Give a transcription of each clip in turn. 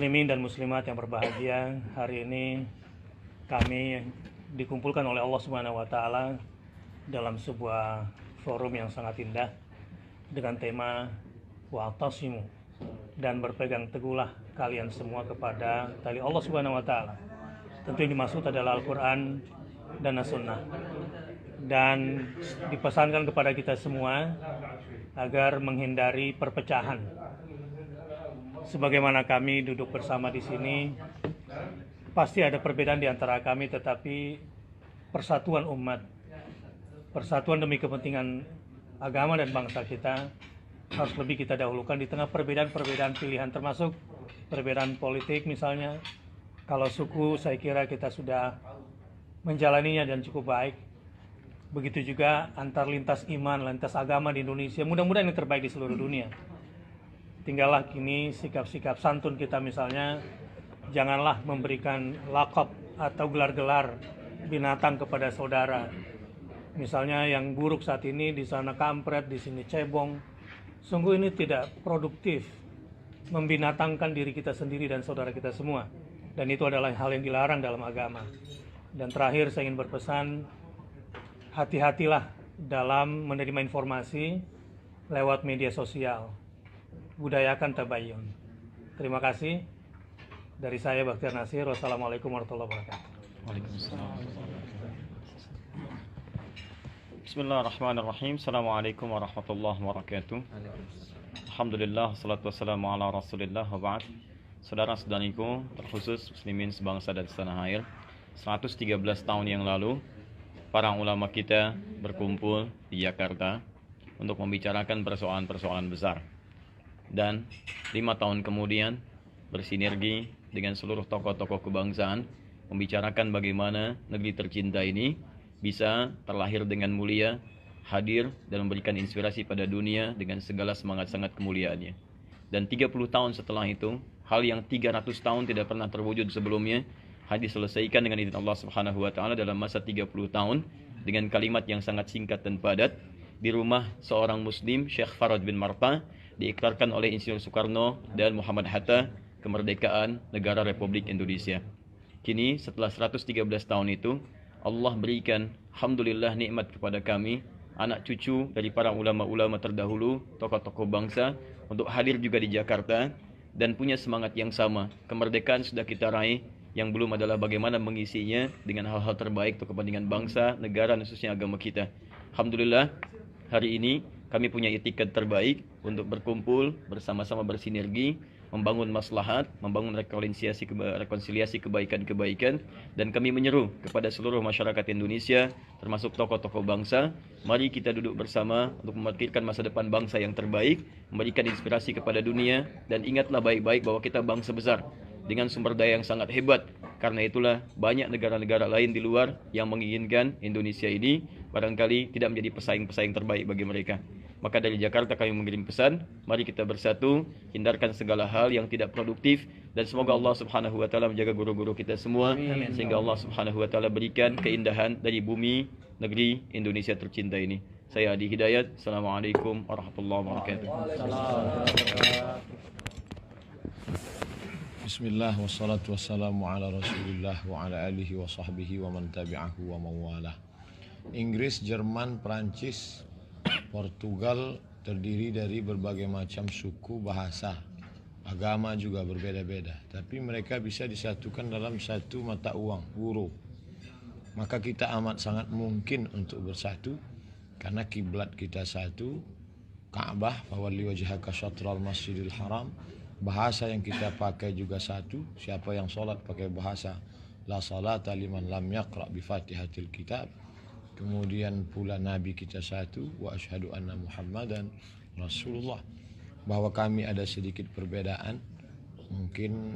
muslimin dan muslimat yang berbahagia, hari ini kami dikumpulkan oleh Allah Subhanahu wa taala dalam sebuah forum yang sangat indah dengan tema wa'tasimu, dan berpegang teguhlah kalian semua kepada tali Allah Subhanahu wa taala. Tentu yang dimaksud adalah Al-Qur'an dan As-Sunnah. Dan dipesankan kepada kita semua agar menghindari perpecahan. Sebagaimana kami duduk bersama di sini, pasti ada perbedaan di antara kami, tetapi persatuan umat, persatuan demi kepentingan agama dan bangsa kita harus lebih kita dahulukan di tengah perbedaan-perbedaan pilihan, termasuk perbedaan politik misalnya. Kalau suku, saya kira kita sudah menjalaninya dan cukup baik. Begitu juga antar lintas iman, lintas agama di Indonesia, mudah-mudahan yang terbaik di seluruh dunia. Tinggallah kini sikap-sikap santun kita, misalnya janganlah memberikan lakop atau gelar-gelar binatang kepada saudara. Misalnya yang buruk saat ini, di sana kampret, di sini cebong. Sungguh ini tidak produktif, membinatangkan diri kita sendiri dan saudara kita semua. Dan itu adalah hal yang dilarang dalam agama. Dan terakhir saya ingin berpesan, hati-hatilah dalam menerima informasi lewat media sosial. Budayakan tabayyun. Terima kasih. Dari saya Bakhtiar Nasir. Wassalamualaikum warahmatullahi wabarakatuh. Waalaikumsalam. Bismillahirrahmanirrahim. Assalamualaikum warahmatullahi wabarakatuh. Alhamdulillah, salatu wassalamu ala rasulillah wa ba'd. Saudara-saudariku, terkhusus muslimin sebangsa dan setanah air, 113 tahun yang lalu para ulama kita berkumpul di Jakarta untuk membicarakan persoalan-persoalan besar. Dan 5 tahun kemudian bersinergi dengan seluruh tokoh-tokoh kebangsaan membicarakan bagaimana negeri tercinta ini bisa terlahir dengan mulia, hadir dan memberikan inspirasi pada dunia dengan segala semangat-semangat kemuliaannya. Dan 30 tahun setelah itu, hal yang 300 tahun tidak pernah terwujud sebelumnya, diselesaikan dengan izin Allah Subhanahu wa taala dalam masa 30 tahun dengan kalimat yang sangat singkat dan padat di rumah seorang muslim, Syekh Farad bin Marta, diikrarkan oleh Insinyur Soekarno dan Muhammad Hatta kemerdekaan negara Republik Indonesia. Kini setelah 113 tahun itu, Allah berikan alhamdulillah nikmat kepada kami, anak cucu dari para ulama-ulama terdahulu, tokoh-tokoh bangsa, untuk hadir juga di Jakarta dan punya semangat yang sama. Kemerdekaan sudah kita raih, yang belum adalah bagaimana mengisinya dengan hal-hal terbaik untuk kepentingan bangsa, negara, dan khususnya agama kita. Alhamdulillah, hari ini kami punya itikat terbaik untuk berkumpul bersama-sama bersinergi, membangun maslahat, membangun rekonsiliasi kebaikan-kebaikan, dan kami menyeru kepada seluruh masyarakat Indonesia, termasuk tokoh-tokoh bangsa, mari kita duduk bersama untuk memikirkan masa depan bangsa yang terbaik, memberikan inspirasi kepada dunia, dan ingatlah baik-baik bahwa kita bangsa besar dengan sumber daya yang sangat hebat. Karena itulah banyak negara-negara lain di luar yang menginginkan Indonesia ini barangkali tidak menjadi pesaing-pesaing terbaik bagi mereka. Maka dari Jakarta kami mengirim pesan, mari kita bersatu, hindarkan segala hal yang tidak produktif, dan semoga Allah Subhanahu wa taala menjaga guru-guru kita semua. Amin. Sehingga Allah Subhanahu wa taala berikan keindahan dari bumi negeri Indonesia tercinta ini. Saya Adi Hidayat. Assalamualaikum warahmatullahi wabarakatuh. Bismillah wassalatu wassalamu ala rasulillah wa ala alihi wa sahbihi wa man tabi'ahu wa mawalah. Inggris, Jerman, Perancis, Portugal terdiri dari berbagai macam suku, bahasa, agama juga berbeda-beda. Tapi mereka bisa disatukan dalam satu mata uang, euro. Maka kita amat sangat mungkin untuk bersatu karena kiblat kita satu, Ka'bah, fawalli wajhaka syatral masjidil haram. Bahasa yang kita pakai juga satu. Siapa yang sholat pakai bahasa la salata liman lam yaqra bi fatihatil kitab. Kemudian pula Nabi kita satu, wa asyhadu anna Muhammadan Rasulullah. Bahwa kami ada sedikit perbedaan. Mungkin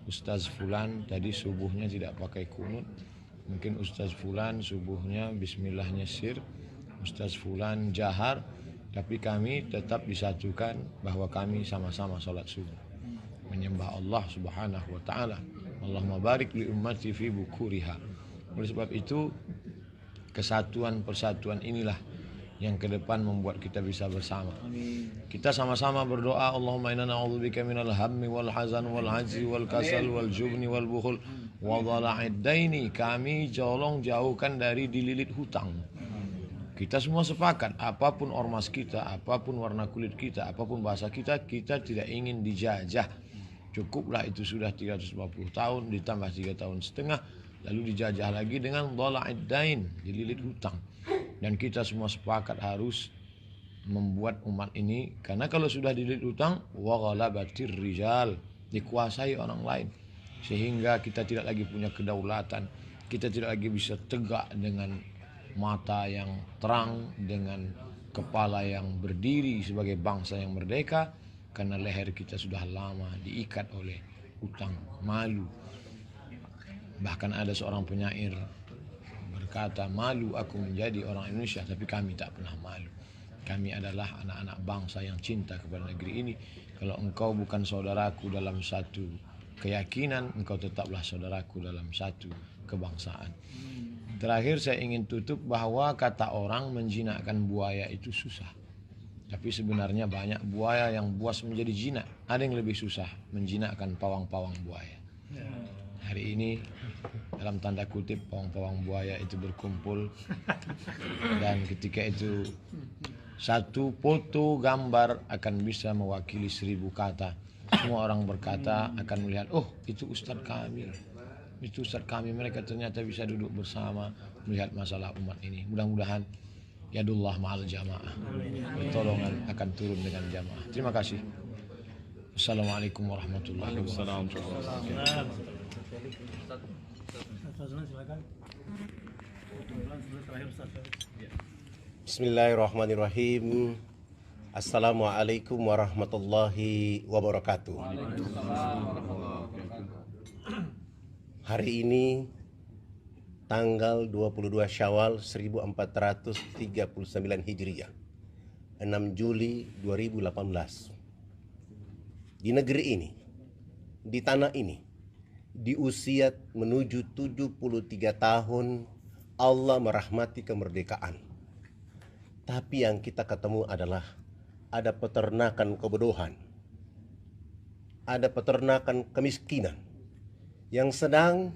Ustaz Fulan tadi subuhnya tidak pakai kunut. Mungkin Ustaz Fulan subuhnya bismillahnya sir. Ustaz Fulan jahar. Tapi kami tetap disatukan bahwa kami sama-sama sholat subuh, menyembah Allah Subhanahu wa taala. Allahumma barik li ummati fi bukuriha. Oleh sebab itu, kesatuan persatuan inilah yang ke depan membuat kita bisa bersama. Kita sama-sama berdoa, Allahumma inna na'udzubika minal hammi wal hazan wal ajzi wal kasal wal jubni wal bukhul wa dhala'id daini. Kami jauhkan dari dililit hutang. Kita semua sepakat, apapun ormas kita, apapun warna kulit kita, apapun bahasa kita, kita tidak ingin dijajah. Cukuplah itu sudah 350 tahun ditambah 3,5 tahun, lalu dijajah lagi dengan dhala'id dain, dililit hutang. Dan kita semua sepakat harus membuat umat ini, karena kalau sudah dililit hutang, wa ghalabatir rijal, dikuasai orang lain, sehingga kita tidak lagi punya kedaulatan, kita tidak lagi bisa tegak dengan mata yang terang, dengan kepala yang berdiri sebagai bangsa yang merdeka, karena leher kita sudah lama diikat oleh hutang, malu. Bahkan ada seorang penyair berkata, malu aku menjadi orang Indonesia, tapi kami tak pernah malu. Kami adalah anak-anak bangsa yang cinta kepada negeri ini. Kalau engkau bukan saudaraku dalam satu keyakinan, engkau tetaplah saudaraku dalam satu kebangsaan. Terakhir saya ingin tutup bahwa kata orang menjinakkan buaya itu susah. Tapi sebenarnya banyak buaya yang buas menjadi jinak. Ada yang lebih susah, menjinakkan pawang-pawang buaya. Hari ini dalam tanda kutip pawang-pawang buaya itu berkumpul, dan ketika itu satu foto gambar akan bisa mewakili 1000 kata. Semua orang berkata akan melihat, oh itu ustadz kami, itu ustadz kami. Mereka ternyata bisa duduk bersama melihat masalah umat ini. Mudah-mudahan yadullah ma'al jamaah, pertolongan akan turun dengan jamaah. Terima kasih. Assalamualaikum warahmatullahi wabarakatuh. Bismillahirrahmanirrahim. Assalamualaikum warahmatullahi wabarakatuh. Hari ini tanggal 22 Syawal 1439 Hijriah, 6 Juli 2018. Di negeri ini, di tanah ini, di usia menuju 73 tahun, Allah merahmati kemerdekaan. Tapi yang kita ketemu adalah ada peternakan kebodohan, ada peternakan kemiskinan yang sedang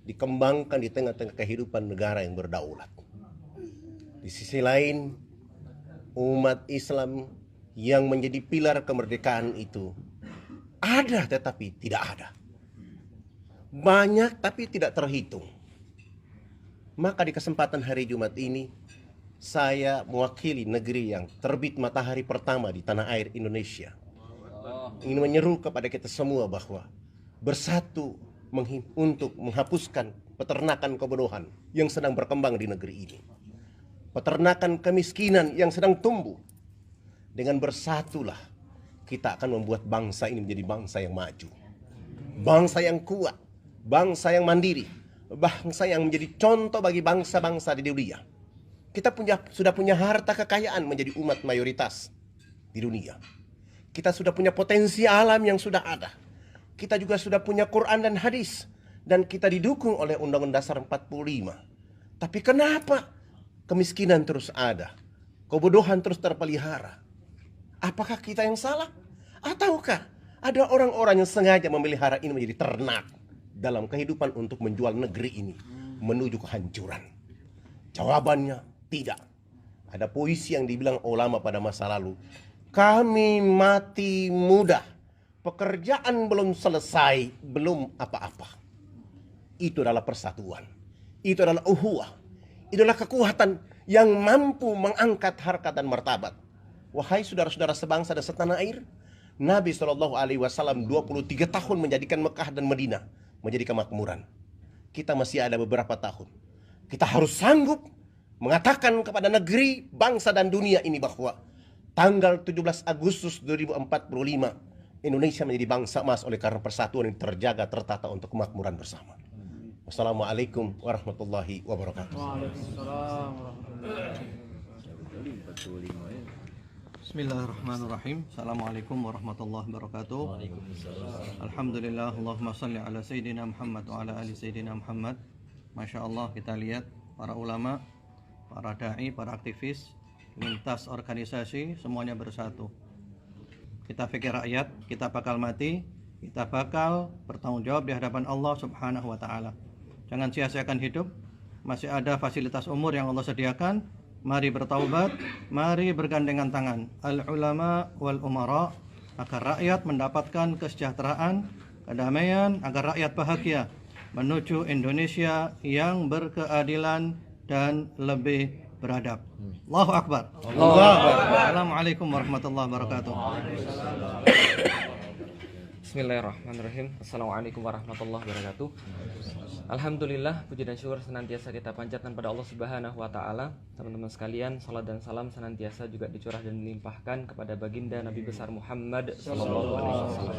dikembangkan di tengah-tengah kehidupan negara yang berdaulat. Di sisi lain, umat Islam yang menjadi pilar kemerdekaan itu ada tetapi tidak ada. Banyak tapi tidak terhitung. Maka di kesempatan hari Jumat ini, saya mewakili negeri yang terbit matahari pertama di tanah air Indonesia, ingin menyeru kepada kita semua bahwa bersatu untuk menghapuskan peternakan kebodohan yang sedang berkembang di negeri ini, peternakan kemiskinan yang sedang tumbuh. Dengan bersatulah kita akan membuat bangsa ini menjadi bangsa yang maju, bangsa yang kuat, bangsa yang mandiri, bangsa yang menjadi contoh bagi bangsa-bangsa di dunia. Kita sudah punya harta kekayaan menjadi umat mayoritas di dunia. Kita sudah punya potensi alam yang sudah ada. Kita juga sudah punya Quran dan hadis, dan kita didukung oleh Undang-Undang Dasar 45. Tapi kenapa kemiskinan terus ada? Kebodohan terus terpelihara? Apakah kita yang salah? Ataukah ada orang-orang yang sengaja memelihara ini menjadi ternak dalam kehidupan untuk menjual negeri ini menuju kehancuran? Jawabannya tidak. Ada puisi yang dibilang ulama pada masa lalu, kami mati muda, pekerjaan belum selesai, belum apa-apa. Itu adalah persatuan, itu adalah uhuwah, itu adalah kekuatan yang mampu mengangkat harkat dan martabat. Wahai saudara-saudara sebangsa dan setanah air, Nabi SAW 23 tahun menjadikan Mekah dan Madinah menjadi kemakmuran. Kita masih ada beberapa tahun. Kita harus sanggup mengatakan kepada negeri, bangsa dan dunia ini bahwa tanggal 17 Agustus 2045 Indonesia menjadi bangsa emas oleh karena persatuan yang terjaga, tertata untuk kemakmuran bersama. Wassalamualaikum warahmatullahi wabarakatuh. Bismillahirrahmanirrahim. Assalamualaikum warahmatullahi wabarakatuh. Alhamdulillah, Allahumma salli ala Sayyidina Muhammad wa ala ali Sayyidina Muhammad. Masya Allah, kita lihat para ulama, para da'i, para aktivis lintas organisasi, semuanya bersatu. Kita pikir rakyat, kita bakal mati, kita bakal bertanggung jawab di hadapan Allah Subhanahu wa Ta'ala. Jangan sia-siakan hidup, masih ada fasilitas umur yang Allah sediakan. Mari bertaubat, mari bergandengan tangan, al-ulama wal umara, agar rakyat mendapatkan kesejahteraan, kedamaian, agar rakyat bahagia menuju Indonesia yang berkeadilan dan lebih beradab. Allahu Akbar. Assalamualaikum warahmatullahi wabarakatuh. Bismillahirrahmanirrahim. Assalamualaikum warahmatullahi wabarakatuh. Alhamdulillah, puji dan syukur senantiasa kita panjatkan pada Allah Subhanahu wa Ta'ala. Teman-teman sekalian, salat dan salam senantiasa juga dicurah dan dilimpahkan kepada baginda Nabi besar Muhammad sallallahu alaihi wasallam.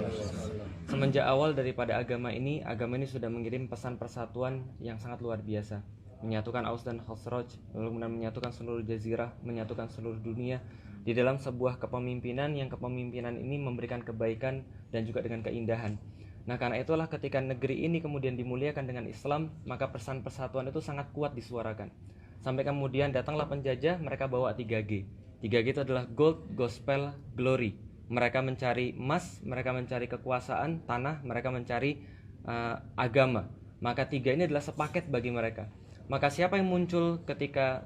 Semenjak awal daripada agama ini sudah mengirim pesan persatuan yang sangat luar biasa, menyatukan Aus dan Khazraj, lalu kemudian menyatukan seluruh jazirah, menyatukan seluruh dunia di dalam sebuah kepemimpinan yang kepemimpinan ini memberikan kebaikan dan juga dengan keindahan. Nah, karena itulah ketika negeri ini kemudian dimuliakan dengan Islam, maka pesan persatuan itu sangat kuat disuarakan. Sampai kemudian datanglah penjajah, mereka bawa 3G. 3G itu adalah gold, gospel, glory. Mereka mencari emas, mereka mencari kekuasaan, tanah, mereka mencari agama. Maka 3 ini adalah sepaket bagi mereka. Maka siapa yang muncul ketika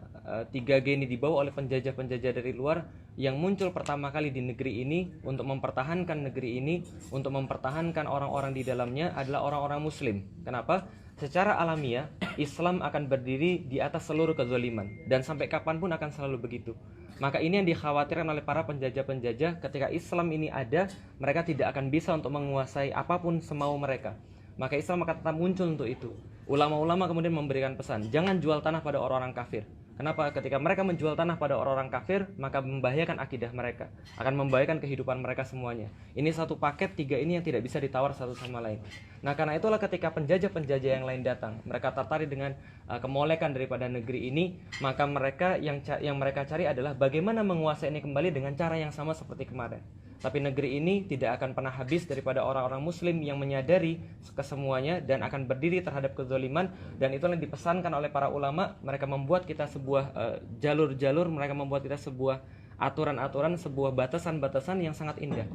3G ini dibawa oleh penjajah-penjajah dari luar? Yang muncul pertama kali di negeri ini untuk mempertahankan negeri ini, untuk mempertahankan orang-orang di dalamnya adalah orang-orang Muslim. Kenapa? Secara alamiah Islam akan berdiri di atas seluruh kezaliman dan sampai kapanpun akan selalu begitu. Maka ini yang dikhawatirkan oleh para penjajah-penjajah. Ketika Islam ini ada, mereka tidak akan bisa untuk menguasai apapun semau mereka. Maka Islam akan tetap muncul untuk itu. Ulama-ulama kemudian memberikan pesan, jangan jual tanah pada orang-orang kafir. Kenapa? Ketika mereka menjual tanah pada orang-orang kafir, maka membahayakan akidah mereka, akan membahayakan kehidupan mereka semuanya. Ini satu paket 3 ini yang tidak bisa ditawar satu sama lain. Nah, karena itulah ketika penjajah-penjajah yang lain datang, mereka tertarik dengan kemolekan daripada negeri ini, maka mereka yang mereka cari adalah bagaimana menguasai ini kembali dengan cara yang sama seperti kemarin. Tapi negeri ini tidak akan pernah habis daripada orang-orang Muslim yang menyadari kesemuanya dan akan berdiri terhadap kezaliman. Dan itulah yang dipesankan oleh para ulama. Mereka membuat kita sebuah jalur-jalur, mereka membuat kita sebuah aturan-aturan, sebuah batasan-batasan yang sangat indah.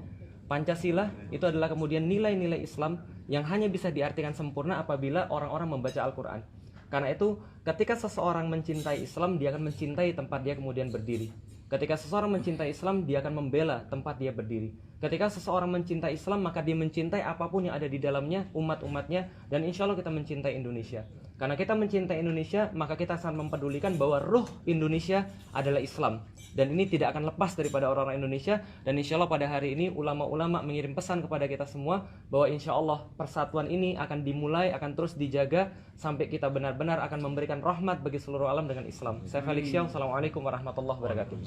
Pancasila itu adalah kemudian nilai-nilai Islam yang hanya bisa diartikan sempurna apabila orang-orang membaca Al-Quran. Karena itu ketika seseorang mencintai Islam, dia akan mencintai tempat dia kemudian berdiri. Ketika seseorang mencintai Islam, dia akan membela tempat dia berdiri. Ketika seseorang mencintai Islam, maka dia mencintai apapun yang ada di dalamnya, umat-umatnya, dan insya Allah kita mencintai Indonesia. Karena kita mencintai Indonesia, maka kita sangat mempedulikan bahwa ruh Indonesia adalah Islam. Dan ini tidak akan lepas daripada orang-orang Indonesia. Dan insya Allah pada hari ini ulama-ulama mengirim pesan kepada kita semua bahwa insya Allah persatuan ini akan dimulai, akan terus dijaga sampai kita benar-benar akan memberikan rahmat bagi seluruh alam dengan Islam. Saya Felix Xiao, Assalamualaikum warahmatullahi wabarakatuh.